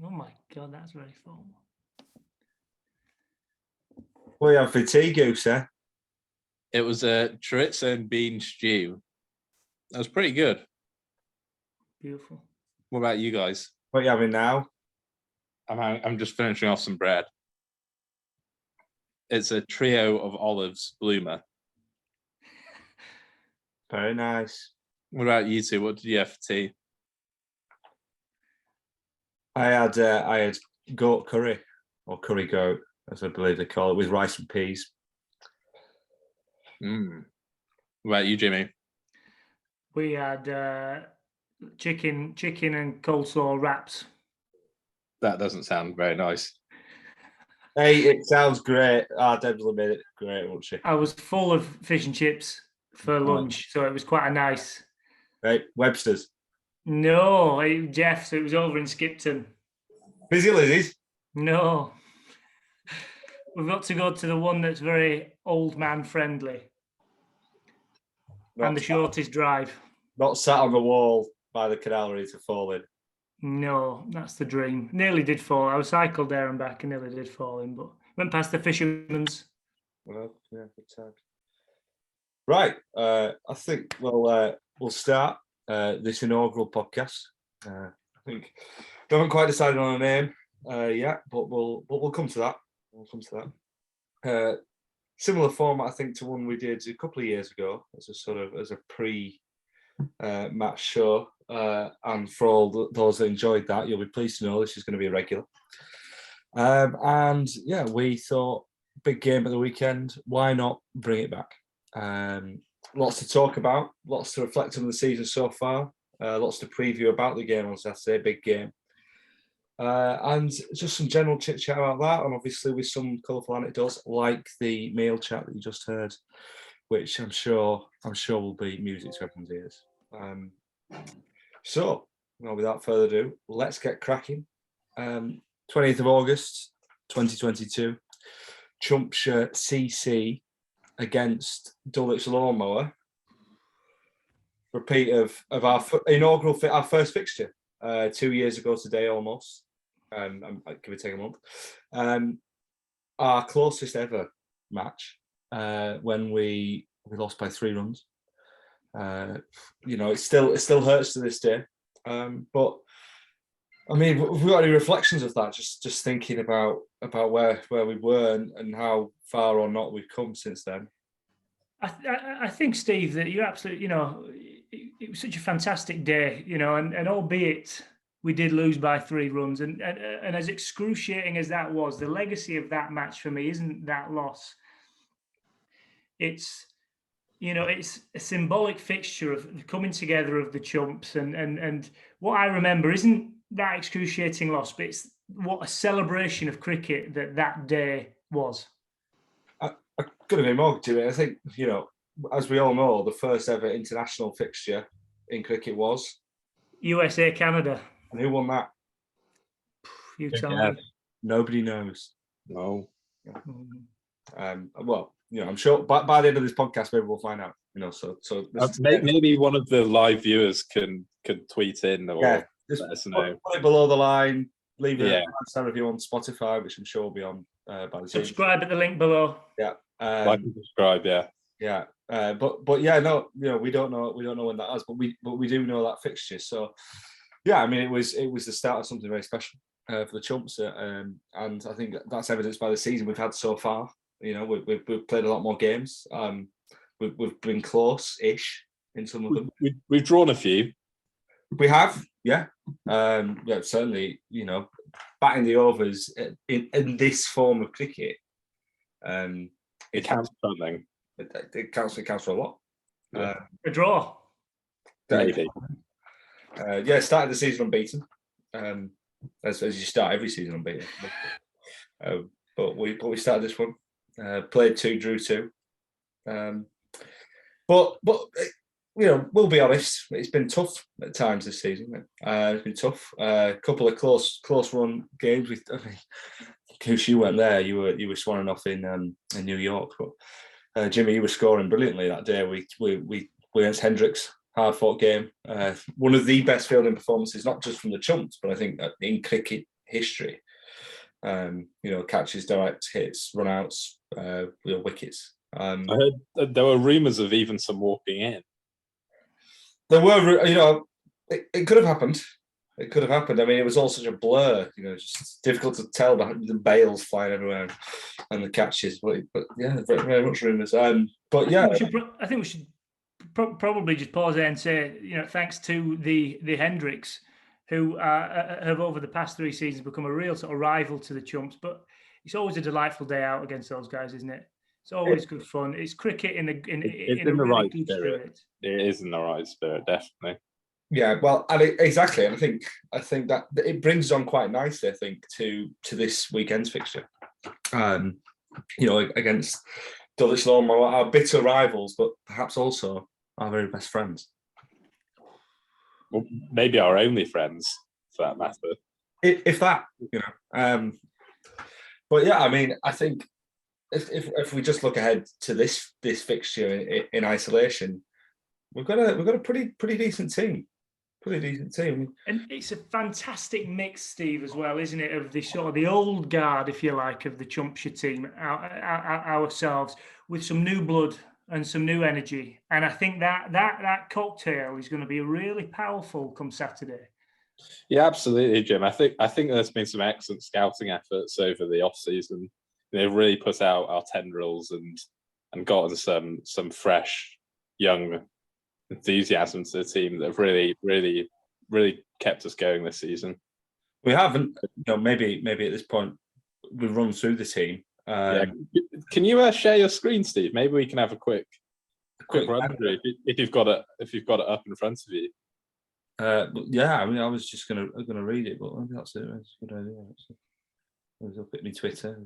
Oh my God, that's very formal. What you have for tea, Goose, eh? It was a chorizo and bean stew. That was pretty good. Beautiful. What about you guys? What you having now? I'm just finishing off some bread. It's a trio of olives, bloomer. Very nice. What about you two? What did you have for tea? I had goat curry, or curry goat, as I believe they call it, with rice and peas. What about you, Jimmy? We had chicken and coleslaw wraps. That doesn't sound very nice. Hey, it sounds great. Debs made it great, won't she? I was full of fish and chips for lunch, so it was quite a nice. Right, Webster's. No, Jeff. So it was over in Skipton. Busy Lizzie's? No, we've got to go to the one that's very old man friendly and the shortest drive. Not sat on the wall by the canal ready to fall in. No, that's the dream. Nearly did fall. I cycled there and back and nearly did fall in, but went past the fisherman's. Well, yeah, good time. Right, I think we'll start this inaugural podcast. I think we haven't quite decided on a name yet, but we'll come to that. We'll come to that. Similar format, I think, to one we did a couple of years ago as a pre-match show. And for all those that enjoyed that, you'll be pleased to know this is going to be a regular. And yeah, we thought big game at the weekend. Why not bring it back? Lots to talk about, lots to reflect on the season so far, lots to preview about the game on Saturday, big game. And just some general chit chat about that, and obviously with some colourful anecdotes like the mail chat that you just heard, which I'm sure will be music to everyone's ears. So, without further ado, let's get cracking. 20th of August, 2022, Chumps CC against Dulwich Lawnmower. Repeat of our inaugural, our first fixture 2 years ago today, almost. Give it take a month. Our closest ever match when we lost by 3 runs. It still hurts to this day. But I mean, have we got any reflections of that? Just thinking about where we were and how far or not we've come since then. I think, Steve, that you're absolutely, it was such a fantastic day, and albeit we did lose by 3 runs, and as excruciating as that was, the legacy of that match for me isn't that loss. It's a symbolic fixture of the coming together of the Chumps, and what I remember isn't that excruciating loss, but it's what a celebration of cricket that day was. I couldn't agree more, Jimmy. I think, as we all know, the first ever international fixture in cricket was USA Canada. And who won that? You tell me. Nobody knows. No. Well, I'm sure by the end of this podcast, maybe we'll find out. So maybe one of the live viewers can tweet in or just let us know. Put it below the line. Leave a 5-star review on Spotify, which I'm sure will be on by the team. Subscribe at the link below. Yeah. Like and subscribe. Yeah. Yeah. But yeah, no, we don't know when that is, but we do know that fixture. So yeah, I mean, it was the start of something very special for the Chumps, and I think that's evidenced by the season we've had so far. We've played a lot more games. We've been close-ish in some of them. We've drawn a few. We have, yeah. Certainly, batting the overs in this form of cricket. It counts for something. It counts for a lot. Yeah. A draw. Maybe. Started the season unbeaten. As you start every season unbeaten. But we started this one. Played 2, drew 2. But we'll be honest. It's been tough at times this season. It's been tough. A couple of close run games. Goose, you weren't there. You were swanning off in New York. But Jimmy, you were scoring brilliantly that day. We against Hendricks. Hard fought game. One of the best fielding performances, not just from the Chumps, but I think in cricket history. Catches, direct hits, runouts, wickets. I heard that there were rumours of even some walking in. There were, it could have happened. It could have happened. I mean, it was all such a blur. Just difficult to tell the bails flying everywhere and the catches. But yeah, very, very much rumours. But yeah, I think we should probably just pause there and say, thanks to the Hendricks, who have over the past 3 seasons become a real sort of rival to the Chumps. But it's always a delightful day out against those guys, isn't it? It's always good fun. It's cricket in a the really right good spirit. It is in the right spirit, definitely. Yeah, well, exactly. And I think that it brings on quite nicely, I think, to this weekend's fixture. Against Dulwich Lawnmower, our bitter rivals, but perhaps also our very best friends. Well, maybe our only friends, for that matter. If that, But yeah, I mean, I think if we just look ahead to this fixture in isolation, we've got a pretty decent team. Pretty decent team. And it's a fantastic mix, Steve, as well, isn't it, of the sort of the old guard, if you like, of the Chumpshire team, ourselves, with some new blood and some new energy. And I think that cocktail is going to be really powerful come Saturday. Yeah, absolutely, Jim. I think there's been some excellent scouting efforts over the off season. They've really put out our tendrils and gotten some fresh, young enthusiasm to the team that have really kept us going this season. We haven't, maybe at this point we've run through the team. Can you share your screen, Steve? Maybe we can have a quick run through if you've got it up in front of you. I mean, I was just gonna read it, but that's it. That's a good idea. Let's look at my Twitter.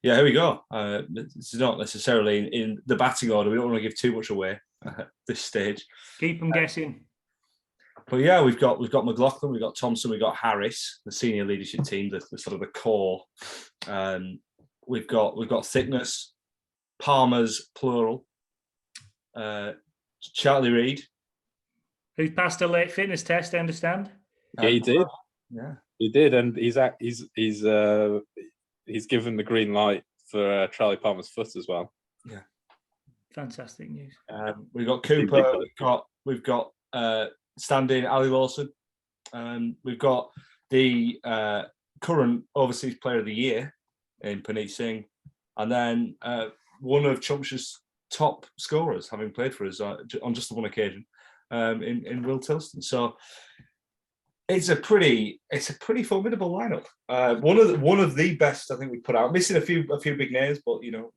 Here we go. It's not necessarily in the batting order. We don't want to give too much away at this stage. Keep them guessing. But yeah, we've got McLaughlin, we've got Thompson, we've got Harris, the senior leadership team, the sort of the core. We've got Thickness, Palmer's plural, Charlie Reid, who's passed a late fitness test, I understand. Yeah, he did. Yeah, he did, and he's given the green light for Charlie Palmer's foot as well. Yeah, fantastic news. We've got Cooper. We've got stand-in Ali Wilson. We've got the current Overseas Player of the Year in Puneet Singh, and then one of Chumpshire's top scorers, having played for us on just the one occasion, in Will Tilston. So it's a pretty formidable lineup. One of the best I think we put out. Missing a few big names, but you know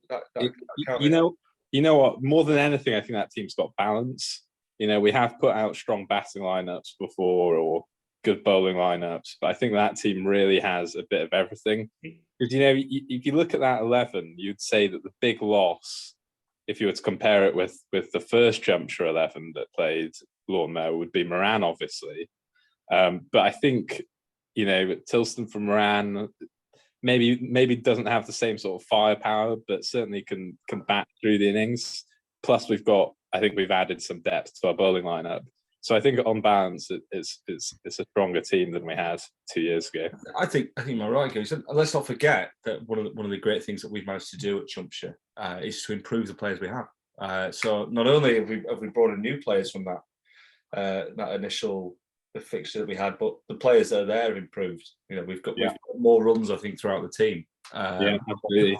what? More than anything, I think that team's got balance. We have put out strong batting lineups before or good bowling lineups, but I think that team really has a bit of everything. Because if you look at that 11, you'd say that the big loss, if you were to compare it with the first Chumpshire 11 that played Lawnmower, would be Moran, obviously. But I think, Tilston from Moran maybe doesn't have the same sort of firepower, but certainly can bat through the innings. Plus, I think we've added some depth to our bowling lineup. So I think on balance, it's a stronger team than we had 2 years ago. I think you're right, guys. Let's not forget that one of the great things that we've managed to do at Chumpshire is to improve the players we have. So not only have we brought in new players from that initial fixture that we had, but the players that are there have improved. We've got more runs, I think, throughout the team. Absolutely.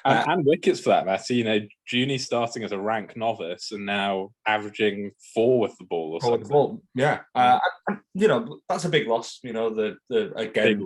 And wickets for that matter. Junie starting as a rank novice and now averaging 4 with the ball or something. Yeah. That's a big loss. The again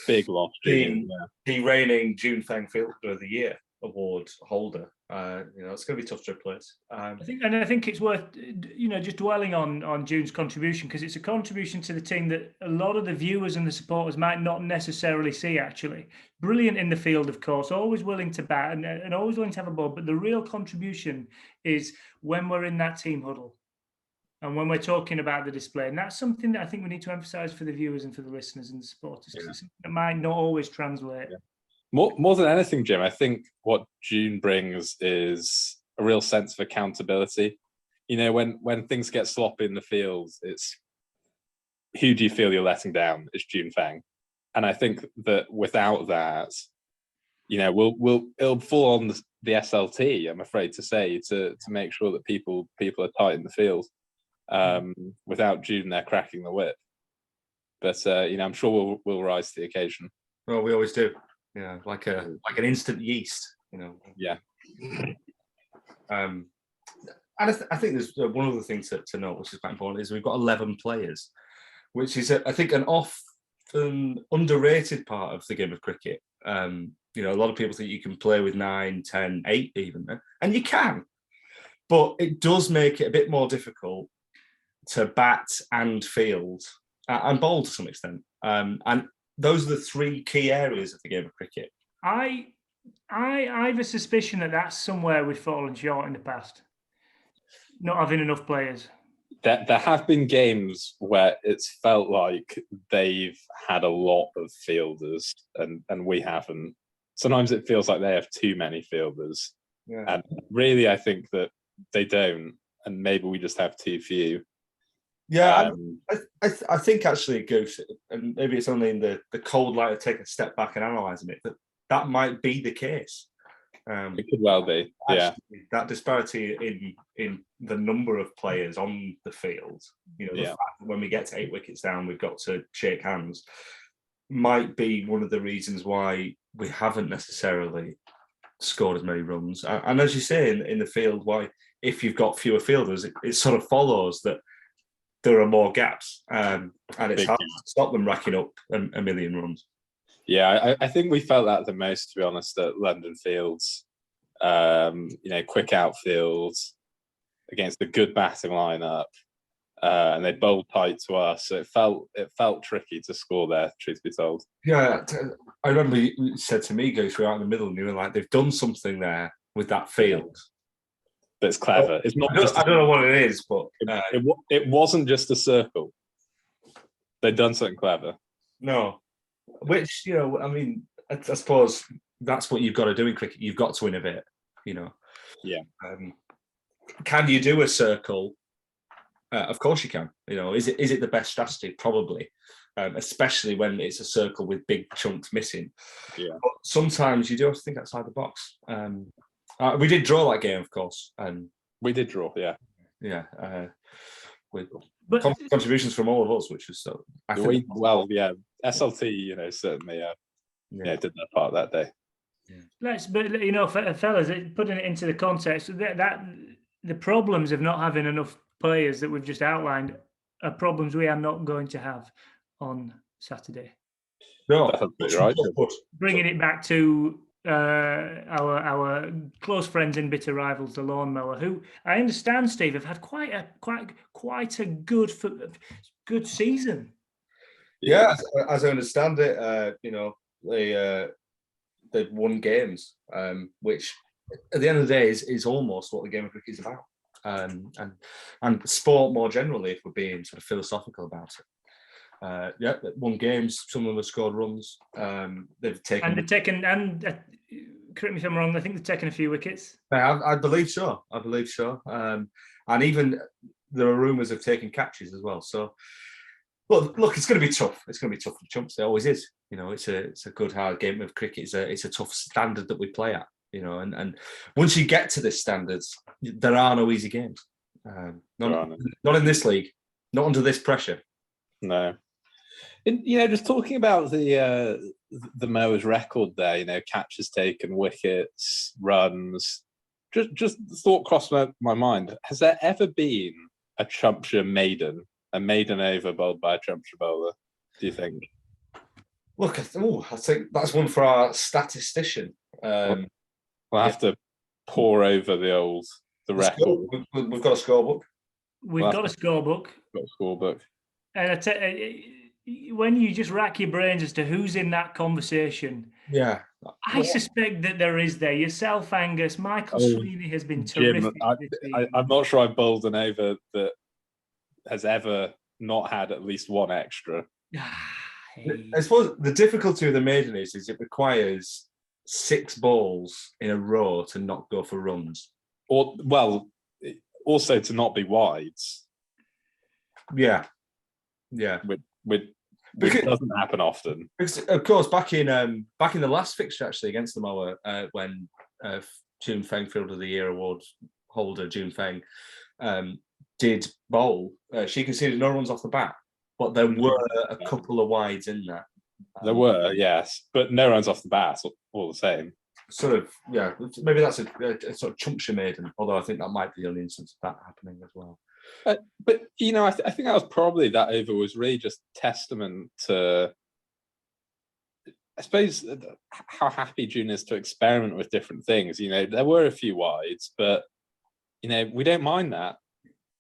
big loss. The reigning June Feng Fielder of the Year award holder. It's going to be tough to replace. I think it's worth just dwelling on June's contribution, because it's a contribution to the team that a lot of the viewers and the supporters might not necessarily see. Actually, brilliant in the field, of course, always willing to bat and always willing to have a ball. But the real contribution is when we're in that team huddle and when we're talking about the display, and that's something that I think we need to emphasise for the viewers and for the listeners and the supporters. It's something that might not always translate. Yeah. More than anything, Jim, I think what June brings is a real sense of accountability. When things get sloppy in the field, who do you feel you're letting down? It's June Feng. And I think that without that, it'll fall on the SLT, I'm afraid to say, to make sure that people are tight in the field. Without June there cracking the whip. But I'm sure we'll rise to the occasion. Well, we always do. Yeah, like an instant yeast, Yeah. And I think there's one other thing to note, which is quite important, is we've got 11 players, which is, I think, an often underrated part of the game of cricket. A lot of people think you can play with 9, 10, 8 even, and you can. But it does make it a bit more difficult to bat and field and bowl to some extent. And those are the 3 key areas of the game of cricket. I have a suspicion that that's somewhere we've fallen short in the past. Not having enough players. There have been games where it's felt like they've had a lot of fielders and we haven't. Sometimes it feels like they have too many fielders. Yeah. And really, I think that they don't, and maybe we just have too few. Yeah, I think actually, Goose, and maybe it's only in the cold light of taking a step back and analysing it, that might be the case. It could well be, yeah. That disparity in the number of players on the field, the fact that when we get to 8 wickets down, we've got to shake hands, might be one of the reasons why we haven't necessarily scored as many runs. And as you say, in the field, why if you've got fewer fielders, it sort of follows that there are more gaps, and it's hard to stop them racking up a million runs. Yeah, I think we felt that the most, to be honest, at London Fields. Quick outfields against a good batting lineup, and they bowled tight to us. So it felt tricky to score there, truth be told. Yeah, I remember you said to me, go through out in the middle, and you were like, they've done something there with that field. But it's clever. It's not. I don't know what it is, but it wasn't just a circle. They've done something clever. No, which I suppose that's what you've got to do in cricket. You've got to innovate. Yeah. Can you do a circle? Of course you can. Is it the best strategy? Probably, especially when it's a circle with big chunks missing. Yeah. But sometimes you do have to think outside the box. We did draw that game, of course. We did draw, yeah. Yeah. With contributions from all of us, which was so. SLT, certainly, did that part that day. Yeah. Fellas, putting it into the context that the problems of not having enough players that we've just outlined are problems we are not going to have on Saturday. No, that's right. Bringing it back to our close friends and bitter rivals, the Lawnmower, who I understand, Steve, have had quite a good season. Yeah, as I understand it, they've won games, which at the end of the day is almost what the game of cricket is about, and sport more generally, if we're being sort of philosophical about it. They've won games. Some of them have scored runs. They've taken correct me if I'm wrong, I think they've taken a few wickets. I believe so. And even there are rumours of taking catches as well. So, look, it's going to be tough. It's going to be tough for the Chumps. It always is. It's a good hard game of cricket. It's a tough standard that we play at. And once you get to this standards, there are no easy games. Not in this league. Not under this pressure. No. And, just talking about the Mowers record there, catches taken, wickets, runs, just the thought crossed my mind. Has there ever been a Chumpshire maiden, a maiden over bowled by a Chumpshire bowler, do you think? Look, I think that's one for our statistician. We'll have to pore over the record. We've got a scorebook. We've got a scorebook. Got a scorebook. And when you just rack your brains as to who's in that conversation, I suspect that there is there. Yourself, Angus, Michael Sweeney has been terrific. Jim, I'm not sure I've bowled an over that has ever not had at least one extra. I suppose the difficulty with the maiden is it requires 6 balls in a row to not go for runs. Also to not be wides. Yeah. Yeah. Which doesn't happen often. Because, of course, back in the last fixture actually against the Mower, when June Feng Field of the Year award holder June Feng did bowl, she conceded no runs off the bat, but there were a couple of wides in there. There were, yes, but no runs off the bat, all the same. Sort of, yeah. Maybe that's a sort of Chumps maiden. Although I think that might be the only instance of that happening as well. But you know, I think that was probably that over was really just testament to, I suppose, how happy June is to experiment with different things. You know, there were a few wides, but you know, we don't mind that.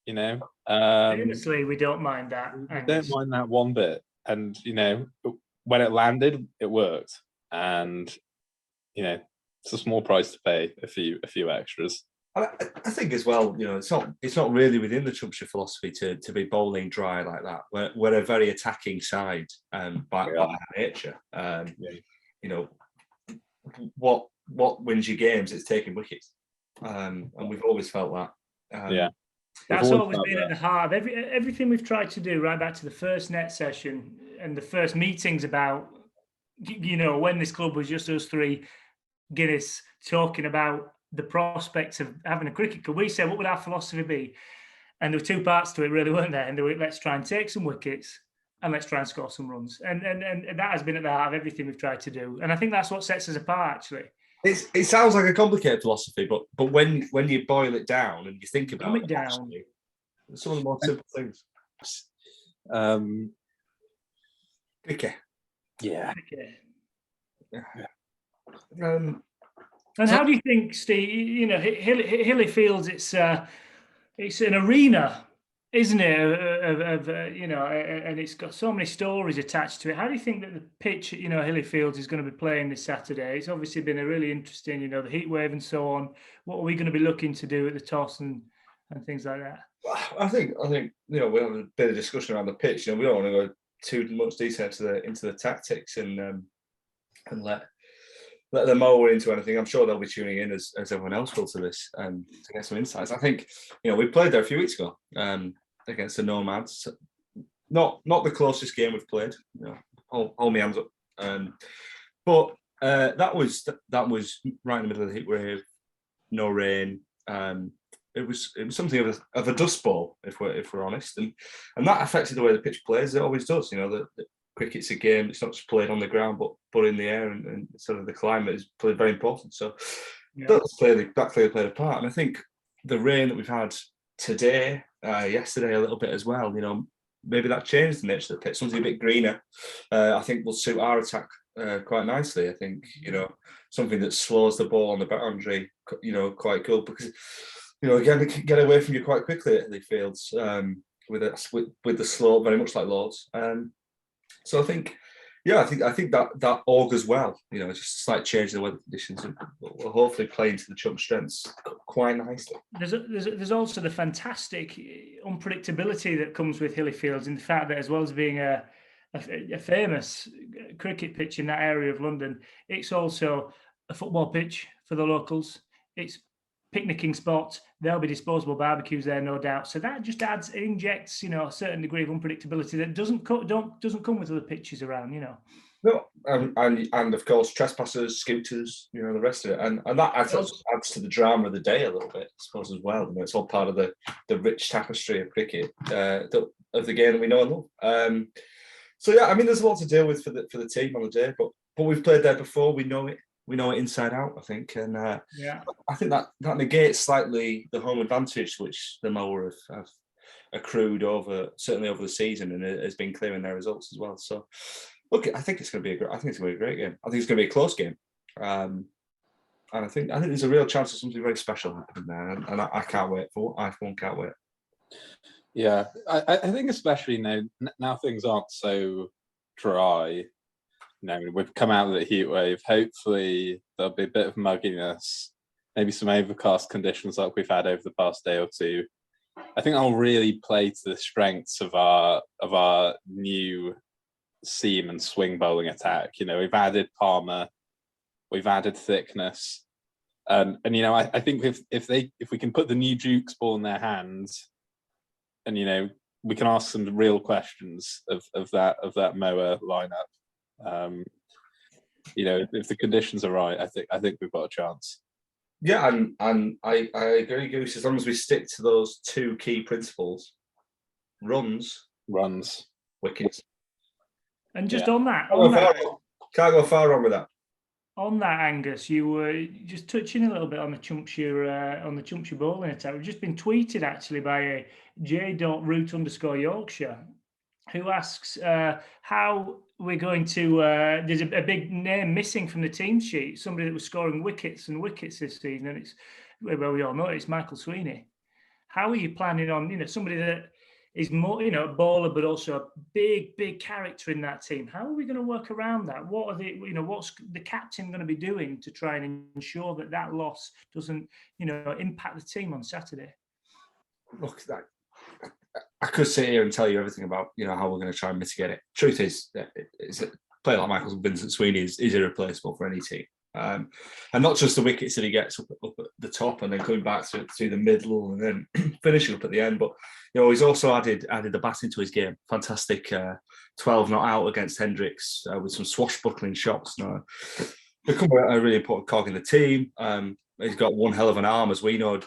You know, Honestly, we don't mind that. We don't mind that one bit. And you know, when it landed, it worked. And you know, it's a small price to pay, a few extras. I think as well, you know, it's not really within the Chumpshire philosophy to be bowling dry like that. We're a very attacking side by our nature. You know, what wins your games? It's taking wickets, and we've always felt that. That's always been at the heart of everything we've tried to do, right back to the first net session and the first meetings about, you know, when this club was just us three Guinness talking about the prospects of having a cricket club. We said, what would our philosophy be? And there were two parts to it, really, weren't there? And they were, let's try and take some wickets and let's try and score some runs. And that has been at the heart of everything we've tried to do. And I think that's what sets us apart, actually. It sounds like a complicated philosophy, but when you boil it down and you think about it, actually, it's some of the more simple things. Cricket. Yeah. And how do you think, Steve? You know, Hilly Fields, it's an arena, isn't it? Of you know, and it's got so many stories attached to it. How do you think that the pitch, you know, Hilly Fields is going to be playing this Saturday? It's obviously been a really interesting, you know, the heat wave and so on. What are we going to be looking to do at the toss and things like that? I think you know, we have a bit of discussion around the pitch. You know, we don't want to go too much detail into the tactics and let the mower into anything. I'm sure they'll be tuning in as everyone else will to this to get some insights. I think, you know, we played there a few weeks ago against the Nomads. Not the closest game we've played. You know, hold my hands up. But that was right in the middle of the heat wave, no rain. It was something of a dust bowl, if we're honest, and that affected the way the pitch plays. It always does. You know, the cricket's a game. It's not just played on the ground, but in the air, and sort of the climate is played very important. So that clearly played a part. And I think the rain that we've had today, yesterday a little bit as well. You know, maybe that changed the nature of the pitch. Something a bit greener. I think will suit our attack quite nicely. I think, you know, something that slows the ball on the boundary, you know, quite good, because, you know, again, it can get away from you quite quickly at the fields with the slope, very much like Lords. So I think that augurs well. You know, just a slight change in the weather conditions will hopefully play into the Chumps' strengths quite nicely. There's also the fantastic unpredictability that comes with Hilly Fields, in the fact that, as well as being a famous cricket pitch in that area of London, it's also a football pitch for the locals. It's picnicking spots. There'll be disposable barbecues there, no doubt. So that just injects, you know, a certain degree of unpredictability that doesn't come with other pitches around, you know. No, and of course trespassers, scooters, you know, the rest of it, and that adds to the drama of the day a little bit, I suppose, as well. You know, it's all part of the rich tapestry of cricket, of the game that we know and love. So yeah, I mean, there's a lot to deal with for the team on the day, but we've played there before. We know it. We know it inside out, I think, and I think that negates slightly the home advantage which the Mower have accrued certainly over the season, and it has been clear in their results as well. So, look, I think it's going to be a great game. I think it's going to be a close game, and I think there's a real chance of something very special happening there, and I can't wait for. I can't wait. Yeah, I think especially now things aren't so dry. You know, we've come out of the heat wave. Hopefully there'll be a bit of mugginess, maybe some overcast conditions like we've had over the past day or two. I think that'll really play to the strengths of our new seam and swing bowling attack. You know, we've added Palmer, we've added thickness, and you know, I think if we can put the new Duke's ball in their hands, and you know, we can ask some real questions of that mower lineup. If the conditions are right, I think we've got a chance. Yeah, and I agree, Goose. As long as we stick to those two key principles: runs, wickets. And just Yeah. on that, Can't go far wrong with that. On that, Angus, you were just touching a little bit on the Chumpshire bowling attack. We've just been tweeted actually by j.root_Yorkshire, who asks how we're going to. There's a big name missing from the team sheet. Somebody that was scoring wickets this season, and it's we all know it's Michael Sweeney. How are you planning on somebody that is more, a bowler, but also a big character in that team? How are we going to work around that? What are what's the captain going to be doing to try and ensure that loss doesn't, impact the team on Saturday? Look, I could sit here and tell you everything about, how we're going to try and mitigate it. Truth is a player like Michael Vincent Sweeney is irreplaceable for any team. And not just the wickets that he gets up at the top and then coming back through the middle and then finishing up at the end, but he's also added the batting to his game. Fantastic 12 not out against Hendricks with some swashbuckling shots. Become a really important cog in the team. He's got one hell of an arm, as we know,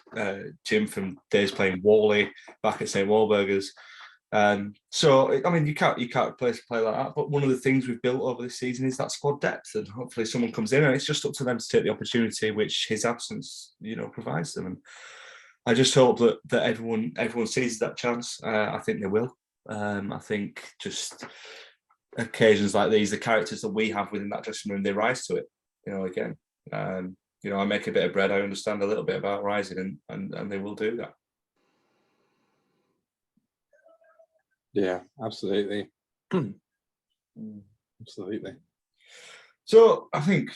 Jim, from days playing Whalley back at St Walburgers. So you can't replace a player like that. But one of the things we've built over this season is that squad depth, and hopefully someone comes in, and it's just up to them to take the opportunity which his absence, provides them. And I just hope that everyone sees that chance. I think they will. I think just occasions like these, the characters that we have within that dressing room, they rise to it. Again, I make a bit of bread. I understand a little bit about rising, and they will do that. Yeah, absolutely. Absolutely. So I think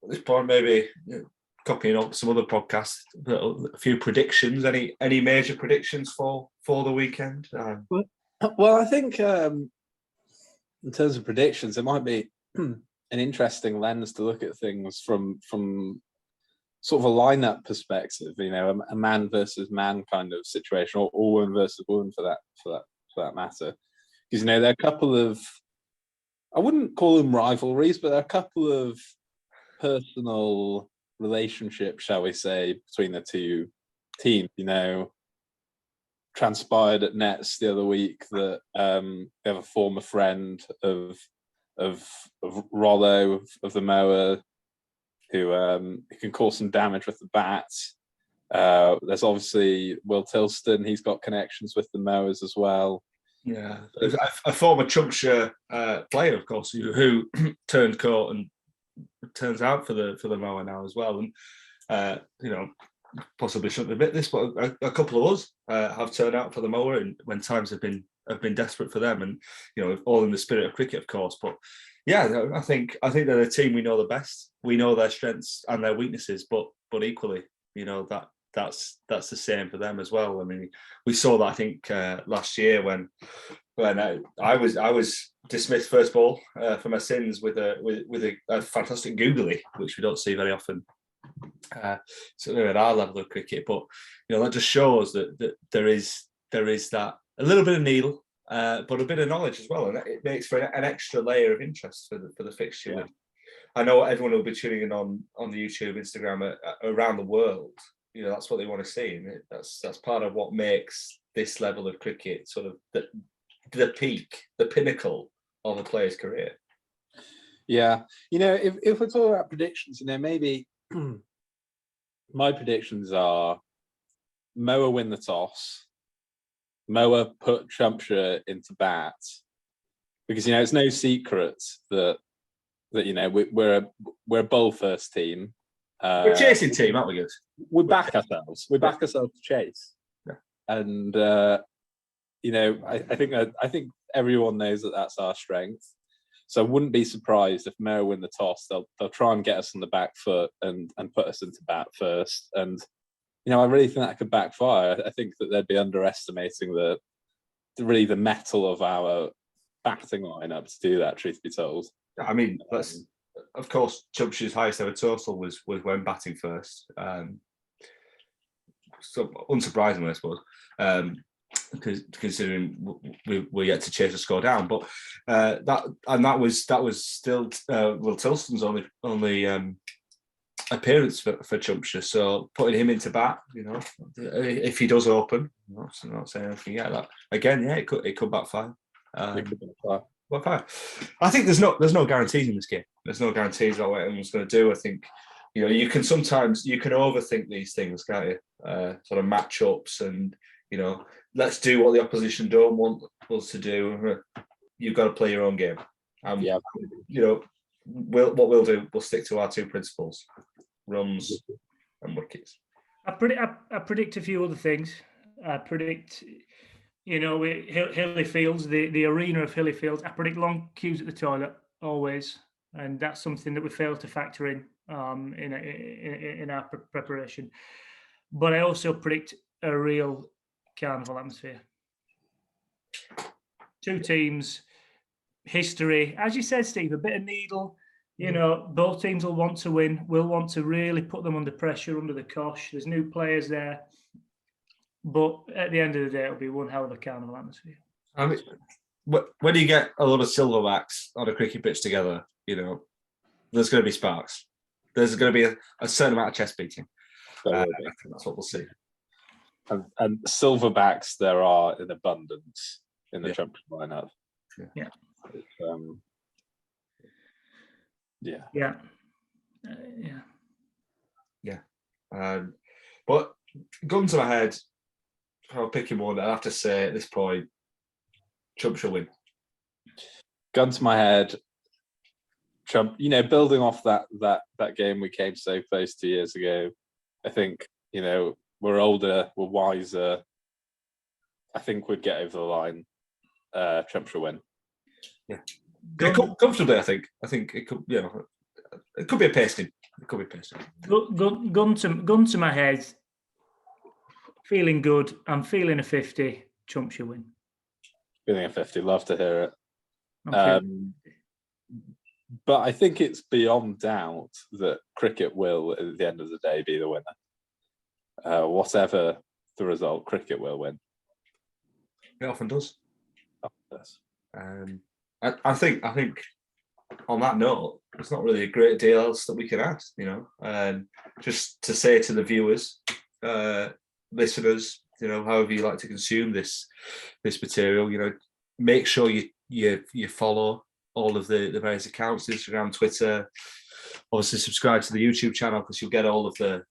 at this point, maybe copying up some other podcasts, a few predictions. Any major predictions for the weekend? Well, I think in terms of predictions, it might be an interesting lens to look at things from sort of a lineup perspective. A man versus man kind of situation, or woman versus woman for that matter. Because there are a couple of, I wouldn't call them rivalries, but there are a couple of personal relationships, shall we say, between the two teams. Transpired at Nets the other week that we have a former friend of Rollo of the mower who can cause some damage with the bat. There's obviously Will Tilston. He's got connections with the mowers as well. Yeah, a former Chumpshire player, of course, who turned coat and turns out for the mower now as well. And possibly shouldn't admit this, but a couple of us have turned out for the mower, and when times have been desperate for them, and all in the spirit of cricket, of course. But yeah, I think they're a team we know the best. We know their strengths and their weaknesses, but equally, that's the same for them as well. I mean, we saw that I think last year when I was dismissed first ball for my sins with a fantastic googly, which we don't see very often. Certainly at our level of cricket, but that just shows that there is that a little bit of needle, but a bit of knowledge as well, and it makes for an extra layer of interest for the fixture. Yeah. I know everyone will be tuning in on the YouTube, Instagram, around the world. That's what they want to see, and that's part of what makes this level of cricket sort of the peak, the pinnacle of a player's career. Yeah, if we're talking about predictions, maybe my predictions are Moa win the toss, Moa put Chumpshire into bat, because it's no secret that we're a bowl first team. We're a chasing team, aren't we, guys? We back ourselves. We back ourselves to chase. Yeah. And I think everyone knows that that's our strength. So I wouldn't be surprised if Moa win the toss. They'll try and get us on the back foot and put us into bat first. And I really think that could backfire. I think that they'd be underestimating the mettle of our batting lineup to do that, truth be told. I mean, of course, Chumpshire's highest ever total was when batting first. So unsurprisingly, I suppose. because considering we're yet to chase a score down. But that was still Will Tilston's only appearance for Chumpshire. So putting him into bat, if he does open, I'm not saying anything yet. That again, yeah, it could backfire. Backfire. I think there's no guarantees in this game. There's no guarantees about what anyone's going to do. I think you can overthink these things, can't you? Sort of matchups and let's do what the opposition don't want us to do. You've got to play your own game. What we'll do, we'll stick to our two principles: runs and wickets. I predict a few other things. I predict, Hilly Fields, the arena of Hilly Fields. I predict long queues at the toilet always, and that's something that we fail to factor in our preparation. But I also predict a real carnival atmosphere. Two teams, history, as you said, Steve, a bit of needle. Both teams will want to win. We'll want to really put them under pressure, under the cosh. There's new players there. But at the end of the day, it'll be one hell of a carnival atmosphere. I mean, when you get a lot of silverbacks on a cricket pitch together, there's going to be sparks. There's going to be a certain amount of chest beating. I think that's what we'll see. And silverbacks there are in abundance in the Chumps lineup. But gun to my head, if I'm picking one, I have to say at this point, Chumps will win. Gun to my head, Chump. Building off that game we came so close 2 years ago, I think we're older, we're wiser. I think we'd get over the line. Chumps will win. Yeah, comfortably. I think it could. It could be a pasting. It could be pasting. Gun to my head. Feeling good. I'm feeling a 50. Chumps will win. Feeling a 50. Love to hear it. But I think it's beyond doubt that cricket will, at the end of the day, be the winner. Whatever the result, cricket will win. It often does. I think on that note, there's not really a great deal else that we can add. Just to say to the viewers, listeners, however you like to consume this material, make sure you follow all of the various accounts, Instagram, Twitter. Obviously, subscribe to the YouTube channel because you'll get all of the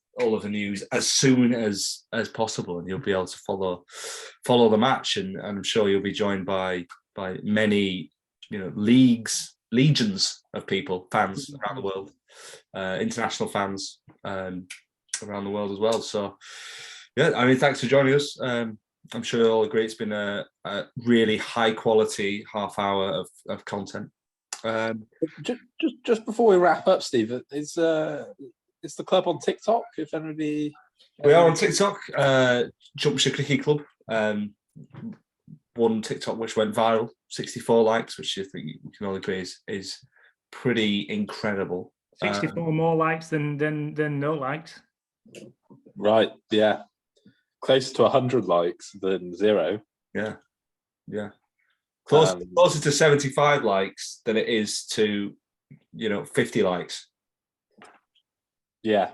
news as soon as possible, and you'll be able to follow the match. And I'm sure you'll be joined by many, legions of people, fans around the world, international fans around the world as well. So, thanks for joining us. I'm sure you'll all agree it's been a really high quality half hour of content. Just before we wrap up, Steve, is the club on TikTok? If anybody, we are on TikTok. Chumpshire Cricket Club. One TikTok which went viral, 64 likes, which I think you can all agree is pretty incredible. 64 more likes than no likes. Right. Yeah. Close to 100 likes than 0. Yeah. Closer to 75 likes than it is to 50 likes. Yeah.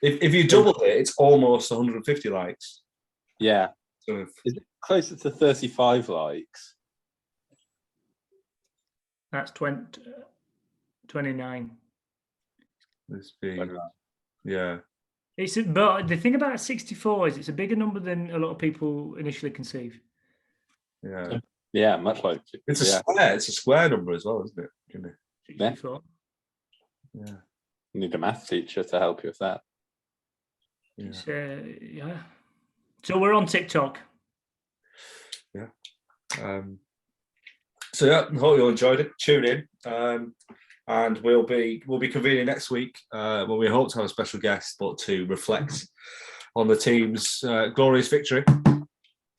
If you double it, it's almost 150 likes. Yeah. Is it closer to 35 likes? That's 29. Yeah. But the thing about 64 is it's a bigger number than a lot of people initially conceive. Yeah. Yeah, much like it's a square. It's a square number as well, isn't it? 64. Yeah. You need a math teacher to help you with that. Yeah. So we're on TikTok. Yeah. I hope you all enjoyed it. Tune in. And we'll be convening next week when we hope to have a special guest, but to reflect on the team's glorious victory.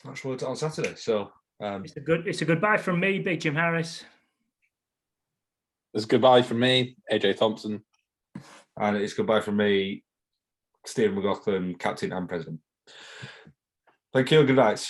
That's what on Saturday. So it's a goodbye from me, Big Jim Harris. It's goodbye from me, AJ Thompson. And it's goodbye from me, Stephen McLaughlin, captain and president. Thank you. Good night.